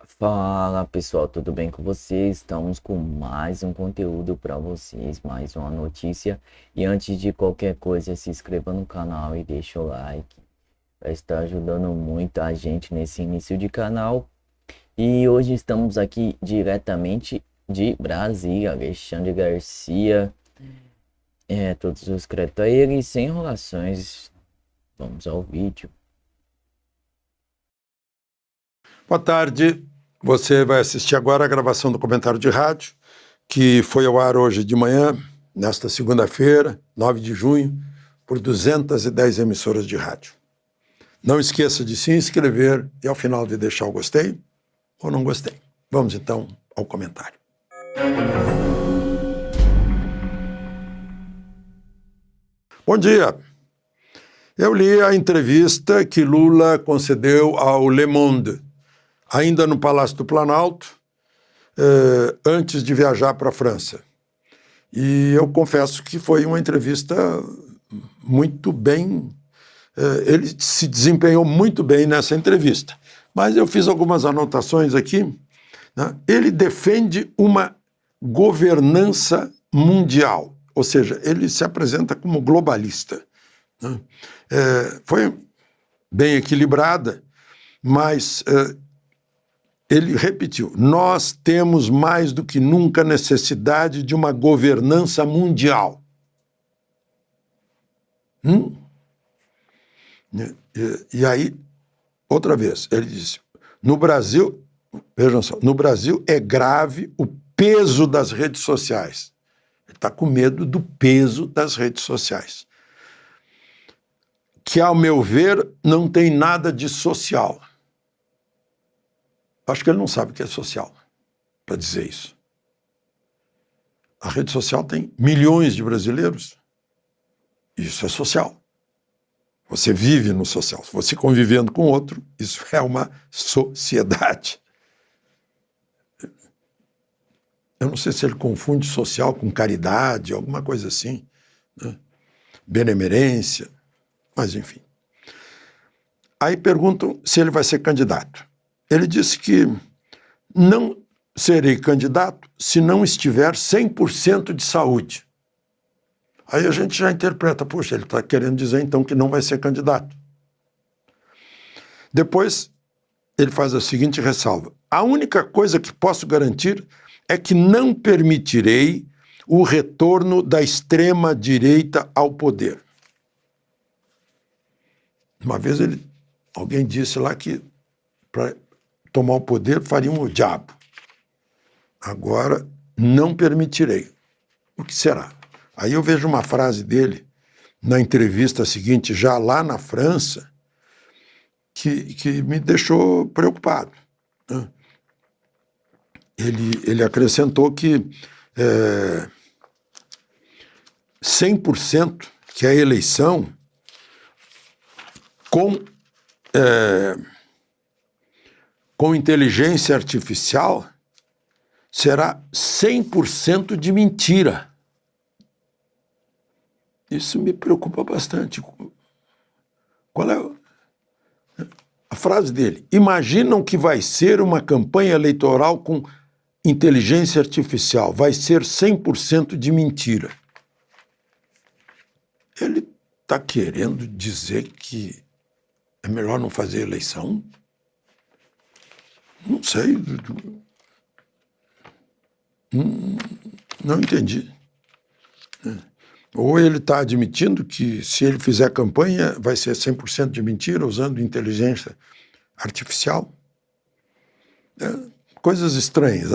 Fala pessoal, tudo bem com vocês? Estamos com mais um conteúdo para vocês, mais uma notícia. E antes de qualquer coisa, se inscreva no canal e deixa o like. Vai estar ajudando muito a gente nesse início de canal. E hoje estamos aqui diretamente de Brasília, Alexandre Garcia. Todos os créditos a ele, sem enrolações. Vamos ao vídeo. Boa tarde. Você vai assistir agora a gravação do comentário de rádio, que foi ao ar hoje de manhã, nesta segunda-feira, 9 de junho, por 210 emissoras de rádio. Não esqueça de se inscrever e, ao final, de deixar o gostei ou não gostei. Vamos, então, ao comentário. Bom dia. Eu li a entrevista que Lula concedeu ao Le Monde, ainda no Palácio do Planalto, antes de viajar para a França. E eu confesso que foi uma entrevista muito bem. Ele se desempenhou muito bem nessa entrevista. Mas eu fiz algumas anotações aqui, né? Ele defende uma governança mundial, ou seja, ele se apresenta como globalista, né? Foi bem equilibrada, mas ele repetiu: nós temos mais do que nunca necessidade de uma governança mundial. E aí, outra vez, ele disse: no Brasil, vejam só, no Brasil é grave o peso das redes sociais. Ele está com medo do peso das redes sociais, que, ao meu ver, não tem nada de social. Acho que ele não sabe o que é social, para dizer isso. A rede social tem milhões de brasileiros. Isso é social. Você vive no social. Você convivendo com outro, isso é uma sociedade. Eu não sei se ele confunde social com caridade, alguma coisa assim, né? Benemerência, mas enfim. Aí perguntam se ele vai ser candidato. Ele disse que não serei candidato se não estiver 100% de saúde. Aí a gente já interpreta: puxa, ele está querendo dizer então que não vai ser candidato. Depois ele faz a seguinte ressalva: a única coisa que posso garantir é que não permitirei o retorno da extrema-direita ao poder. Uma vez alguém disse lá que para tomar o poder fariam o diabo. Agora, não permitirei. O que será? Aí eu vejo uma frase dele na entrevista seguinte, já lá na França, que me deixou preocupado, né? Ele acrescentou que 100% que a eleição com inteligência artificial será 100% de mentira. Isso me preocupa bastante. Qual é a frase dele? Imaginam que vai ser uma campanha eleitoral com inteligência artificial. Vai ser 100% de mentira. Ele está querendo dizer que é melhor não fazer eleição? Não sei. Não entendi. Ou ele está admitindo que, se ele fizer campanha, vai ser 100% de mentira, usando inteligência artificial. Coisas estranhas.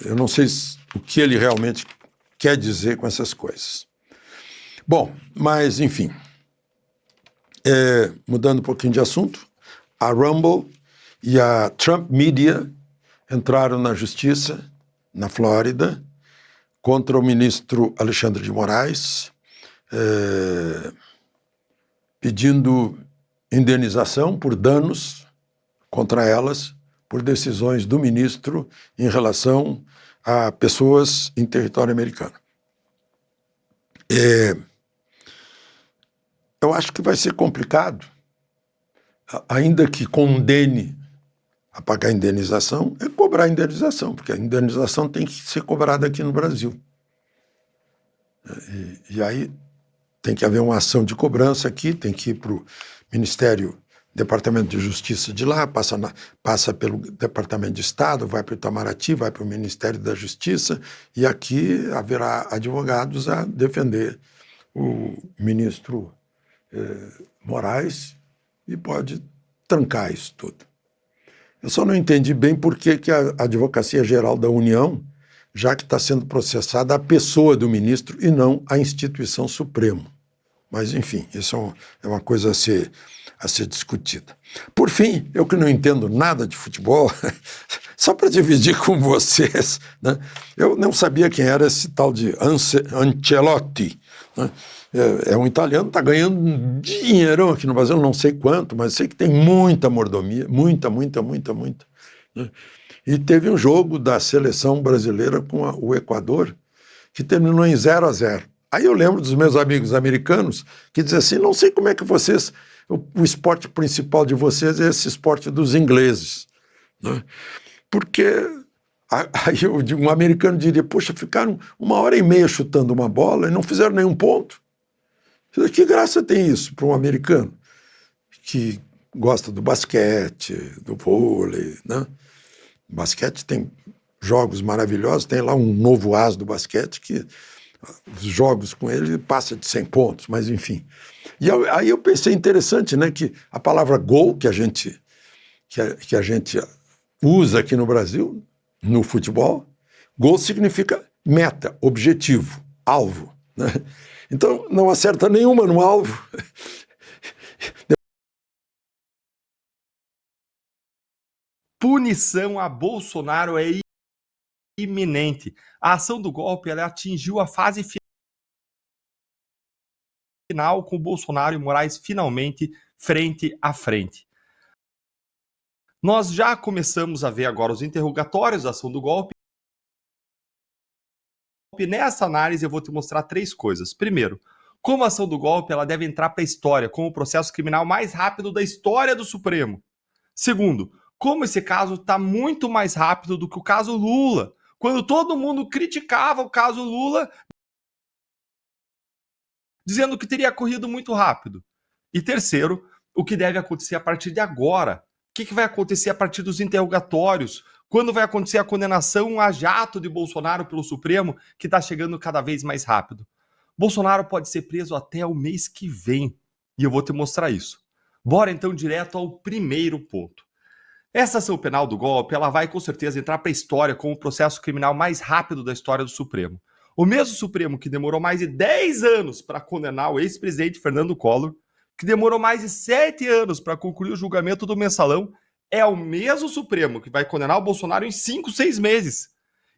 Eu não sei o que ele realmente quer dizer com essas coisas. Bom, mas, enfim, mudando um pouquinho de assunto, a Rumble e a Trump Media entraram na justiça, na Flórida, contra o ministro Alexandre de Moraes, pedindo indenização por danos contra elas, por decisões do ministro em relação a pessoas em território americano. Eu acho que vai ser complicado, ainda que condene a pagar indenização, é cobrar indenização, porque a indenização tem que ser cobrada aqui no Brasil. E aí tem que haver uma ação de cobrança aqui, tem que ir para o Ministério, Departamento de Justiça de lá, passa pelo Departamento de Estado, vai para o Itamaraty, vai para o Ministério da Justiça, e aqui haverá advogados a defender o ministro Moraes e pode trancar isso tudo. Eu só não entendi bem por que a Advocacia Geral da União, já que está sendo processada a pessoa do ministro e não a instituição Suprema. Mas, enfim, isso é uma coisa a ser discutida. Por fim, eu que não entendo nada de futebol, só para dividir com vocês, né? Eu não sabia quem era esse tal de Ancelotti, né? É um italiano, está ganhando dinheirão aqui no Brasil, não sei quanto, mas sei que tem muita mordomia, muita, né? E teve um jogo da seleção brasileira com o Equador, que terminou em 0-0. Aí eu lembro dos meus amigos americanos que dizem assim, não sei como é que vocês, o esporte principal de vocês é esse esporte dos ingleses, né? Porque aí um americano diria, poxa, ficaram 1h30 chutando uma bola e não fizeram nenhum ponto. Que graça tem isso para um americano que gosta do basquete, do vôlei, né? O basquete tem jogos maravilhosos, tem lá um novo as do basquete que os jogos com ele passa de 100 pontos, mas enfim. E aí eu pensei interessante, né, que a palavra gol que a gente usa aqui no Brasil, no futebol, gol significa meta, objetivo, alvo, né? Então não acerta nenhuma no alvo. Punição a Bolsonaro é iminente. A ação do golpe ela atingiu a fase final com Bolsonaro e Moraes finalmente frente a frente. Nós já começamos a ver agora os interrogatórios da ação do golpe. Nessa análise eu vou te mostrar 3 coisas. Primeiro, como a ação do golpe ela deve entrar para a história como o processo criminal mais rápido da história do Supremo. Segundo, como esse caso está muito mais rápido do que o caso Lula, quando todo mundo criticava o caso Lula, dizendo que teria corrido muito rápido. E terceiro, o que deve acontecer a partir de agora. O que vai acontecer a partir dos interrogatórios? Quando vai acontecer a condenação a jato de Bolsonaro pelo Supremo, que está chegando cada vez mais rápido? Bolsonaro pode ser preso até o mês que vem. E eu vou te mostrar isso. Bora então direto ao primeiro ponto. Essa ação penal do golpe, ela vai com certeza entrar para a história como o processo criminal mais rápido da história do Supremo. O mesmo Supremo que demorou mais de 10 anos para condenar o ex-presidente Fernando Collor, que demorou mais de 7 anos para concluir o julgamento do Mensalão, é o mesmo Supremo que vai condenar o Bolsonaro em 5, 6 meses.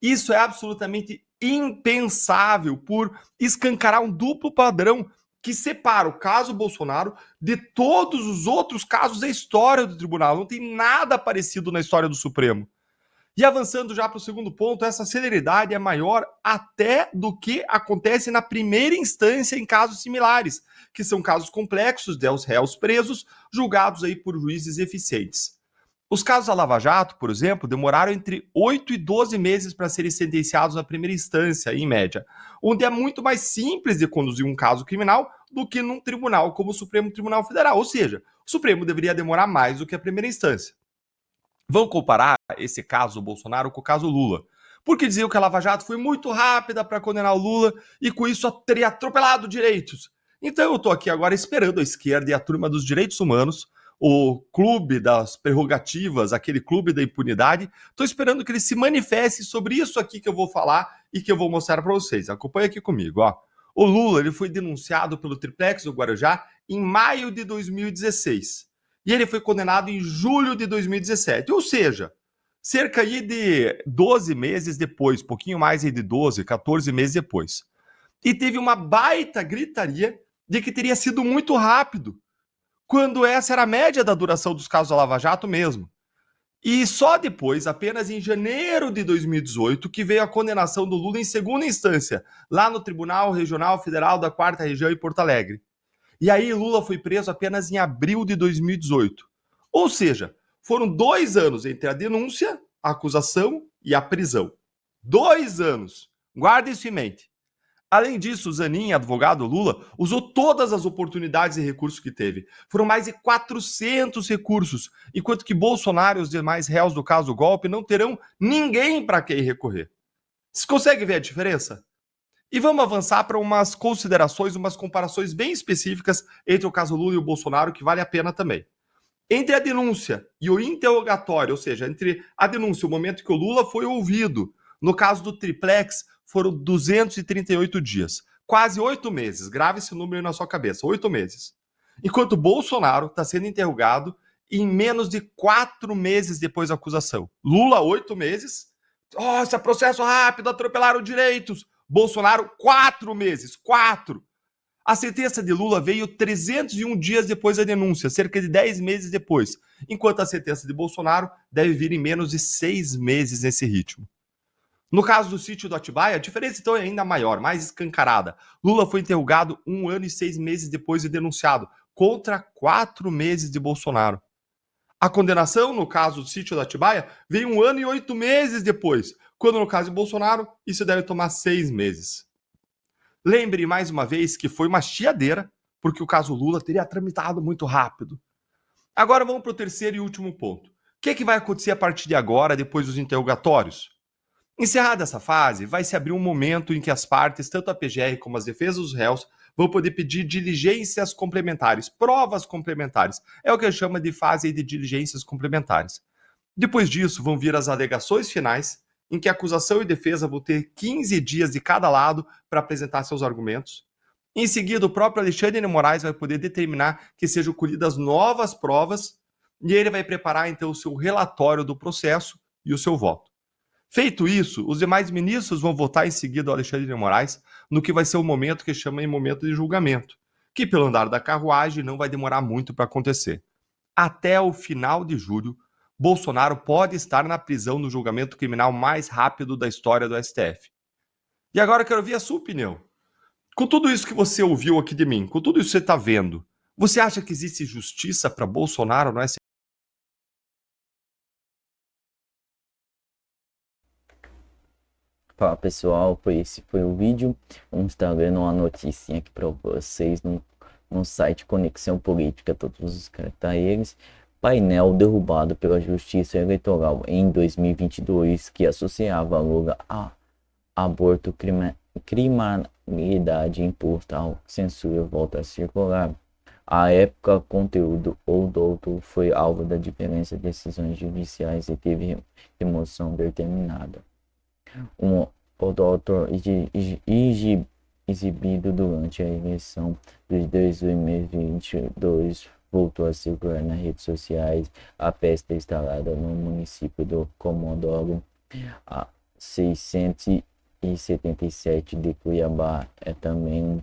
Isso é absolutamente impensável por escancarar um duplo padrão que separa o caso Bolsonaro de todos os outros casos da história do tribunal. Não tem nada parecido na história do Supremo. E avançando já para o segundo ponto, essa celeridade é maior até do que acontece na primeira instância em casos similares, que são casos complexos dos réus presos, julgados aí por juízes eficientes. Os casos da Lava Jato, por exemplo, demoraram entre 8 e 12 meses para serem sentenciados na primeira instância, em média, onde é muito mais simples de conduzir um caso criminal do que num tribunal como o Supremo Tribunal Federal. Ou seja, o Supremo deveria demorar mais do que a primeira instância. Vamos comparar esse caso do Bolsonaro com o caso Lula, porque diziam que a Lava Jato foi muito rápida para condenar o Lula e com isso teria atropelado direitos. Então eu estou aqui agora esperando a esquerda e a turma dos direitos humanos, o clube das prerrogativas, aquele clube da impunidade, estou esperando que ele se manifeste sobre isso aqui que eu vou falar e que eu vou mostrar para vocês. Acompanha aqui comigo, ó. O Lula ele foi denunciado pelo Triplex do Guarujá em maio de 2016. E ele foi condenado em julho de 2017. Ou seja, cerca aí de 12 meses depois, pouquinho mais aí de 12, 14 meses depois. E teve uma baita gritaria de que teria sido muito rápido, quando essa era a média da duração dos casos da Lava Jato mesmo. E só depois, apenas em janeiro de 2018, que veio a condenação do Lula em segunda instância, lá no Tribunal Regional Federal da 4ª Região em Porto Alegre. E aí Lula foi preso apenas em abril de 2018. Ou seja, Foram 2 anos entre a denúncia, a acusação e a prisão. 2 anos. Guarda isso em mente. Além disso, o Zanin, advogado Lula, usou todas as oportunidades e recursos que teve. Foram mais de 400 recursos, enquanto que Bolsonaro e os demais réus do caso do golpe não terão ninguém para quem recorrer. Você consegue ver a diferença? E vamos avançar para umas considerações, umas comparações bem específicas entre o caso Lula e o Bolsonaro, que vale a pena também. Entre a denúncia e o interrogatório, ou seja, entre a denúncia e o momento que o Lula foi ouvido, no caso do triplex, foram 238 dias. Quase 8 meses. Grave esse número aí na sua cabeça. 8 meses. Enquanto o Bolsonaro está sendo interrogado em menos de 4 meses depois da acusação. Lula, 8 meses. Nossa, processo rápido, atropelaram direitos. Bolsonaro, 4 meses. 4. A sentença de Lula veio 301 dias depois da denúncia, cerca de 10 meses depois, enquanto a sentença de Bolsonaro deve vir em menos de 6 meses nesse ritmo. No caso do sítio do Atibaia, a diferença então é ainda maior, mais escancarada. Lula foi interrogado 1 ano e 6 meses depois de denunciado, contra 4 meses de Bolsonaro. A condenação, no caso do sítio do Atibaia, veio 1 ano e 8 meses depois, quando no caso de Bolsonaro, isso deve tomar 6 meses. Lembre mais uma vez que foi uma chiadeira, porque o caso Lula teria tramitado muito rápido. Agora vamos para o terceiro e último ponto. O que vai acontecer a partir de agora, depois dos interrogatórios? Encerrada essa fase, vai se abrir um momento em que as partes, tanto a PGR como as defesas dos réus, vão poder pedir diligências complementares, provas complementares. É o que chama de fase de diligências complementares. Depois disso, vão vir as alegações finais, em que a acusação e defesa vão ter 15 dias de cada lado para apresentar seus argumentos. Em seguida, o próprio Alexandre de Moraes vai poder determinar que sejam colhidas novas provas e ele vai preparar, então, o seu relatório do processo e o seu voto. Feito isso, os demais ministros vão votar em seguida ao Alexandre de Moraes no que vai ser o momento que chama em momento de julgamento, que pelo andar da carruagem não vai demorar muito para acontecer. Até o final de julho, Bolsonaro pode estar na prisão no julgamento criminal mais rápido da história do STF. E agora eu quero ouvir a sua opinião. Com tudo isso que você ouviu aqui de mim, com tudo isso que você está vendo, você acha que existe justiça para Bolsonaro no STF? Fala pessoal, esse foi o vídeo. Vamos estar vendo uma notícia aqui para vocês no site Conexão Política, todos os cartazes. Painel derrubado pela Justiça Eleitoral em 2022 que associava Lula a aborto, criminalidade imposta ao censura volta a circular. À época, conteúdo ou doutor foi alvo da diferença de decisões judiciais e teve remoção determinada. O doutor exibido durante a eleição de 2022 voltou a circular nas redes sociais. A peça instalada no município do Comodoro, a 677 de Cuiabá, é também um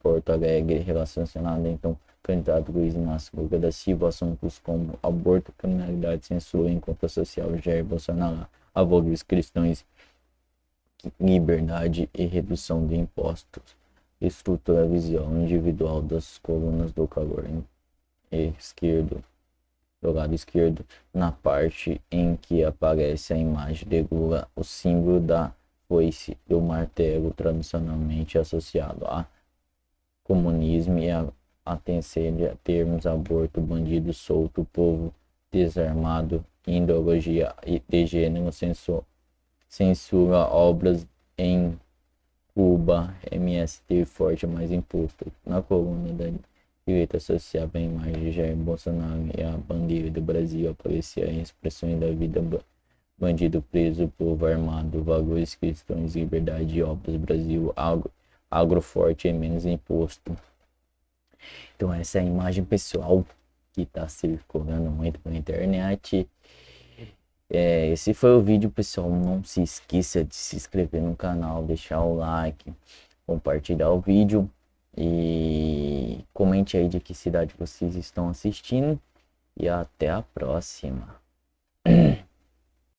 Porto Alegre relacionado então candidato Luiz Inácio Lula da Silva, assuntos como aborto, criminalidade, censura, encontro social, Jair Bolsonaro, abortos cristãos, liberdade e redução de impostos, estrutura visual individual das colunas do calor esquerdo, do lado esquerdo, na parte em que aparece a imagem de Lula, o símbolo da foice do martelo tradicionalmente associado a comunismo e a termos aborto, bandido solto, povo desarmado, ideologia de gênero, censura obras em Cuba, MST forte mais imposto. Na coluna da direita associada a imagem de Jair Bolsonaro e a bandeira do Brasil aparecia em expressões da vida bandido preso, povo armado, valores cristãos, liberdade, obras, Brasil, agroforte e menos imposto. Então essa é a imagem pessoal que está circulando muito pela internet. Esse foi o vídeo, pessoal. Não se esqueça de se inscrever no canal, deixar o like, compartilhar o vídeo e comente aí de que cidade vocês estão assistindo. E até a próxima.